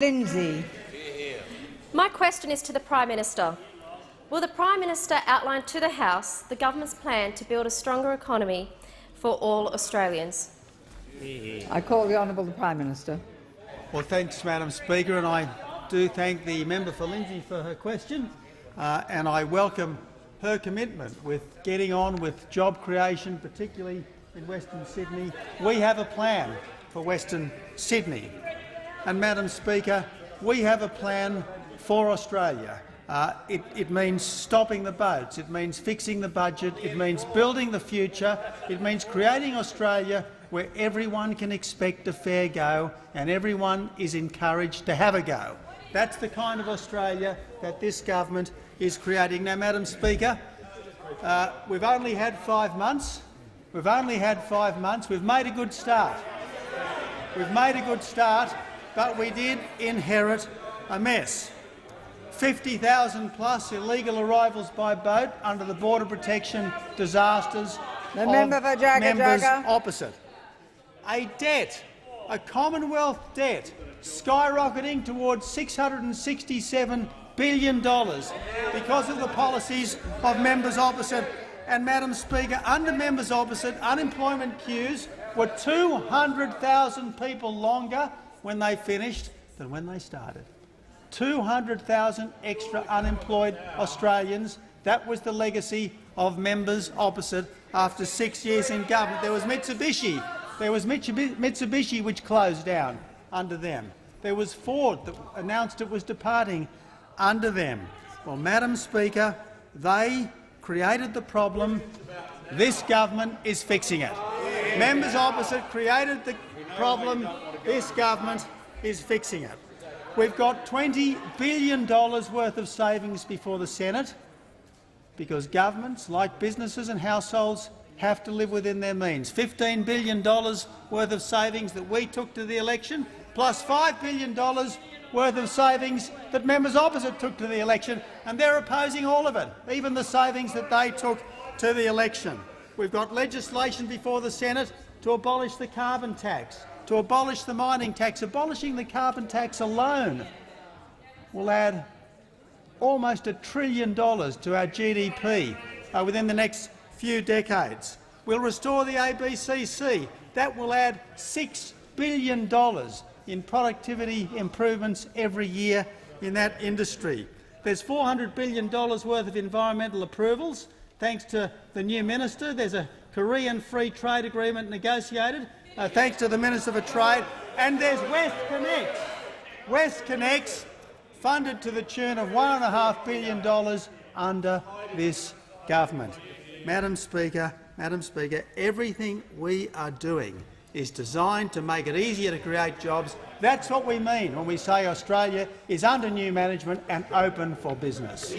Lindsay. My question is to the Prime Minister. Will the Prime Minister outline to the House the government's plan to build a stronger economy for all Australians? I call the Honourable the Prime Minister. Well, thanks, Madam Speaker, and I do thank the member for Lindsay for her question, and I welcome her commitment with getting on with job creation, particularly in Western Sydney. We have a plan for Western Sydney. And, Madam Speaker, we have a plan for Australia. It means stopping the boats, it means fixing the budget, it means building the future, it means creating Australia where everyone can expect a fair go and everyone is encouraged to have a go. That's the kind of Australia that this government is creating. Now, Madam Speaker, we've only had 5 months. We've made a good start. But we did inherit a mess. 50,000 plus illegal arrivals by boat under the border protection disasters The member for Jagga members Jagga. opposite. A Commonwealth debt skyrocketing towards $667 billion because of the policies of members opposite. And, Madam Speaker, under members opposite, unemployment queues were 200,000 people longer when they finished than when they started. 200,000 extra unemployed Australians. That was the legacy of members opposite after 6 years in government. There was Mitsubishi. Which closed down under them. There was Ford that announced it was departing under them. Well, Madam Speaker, they created the problem. This government is fixing it. Members opposite created the problem. This government is fixing it. We've got $20 billion worth of savings before the Senate because governments, like businesses and households, have to live within their means. $15 billion worth of savings that we took to the election, plus $5 billion worth of savings that members opposite took to the election, and they're opposing all of it, even the savings that they took to the election. We've got legislation before the Senate to abolish the carbon tax, to abolish the mining tax. Abolishing the carbon tax alone will add almost $1 trillion to our GDP within the next few decades. We'll restore the ABCC. That will add $6 billion in productivity improvements every year in that industry. There's $400 billion worth of environmental approvals. Thanks to the new minister, there's a Korean free trade agreement negotiated, thanks to the Minister for Trade. And there's WestConnex, funded to the tune of $1.5 billion under this government. Madam Speaker, everything we are doing is designed to make it easier to create jobs. That's what we mean when we say Australia is under new management and open for business.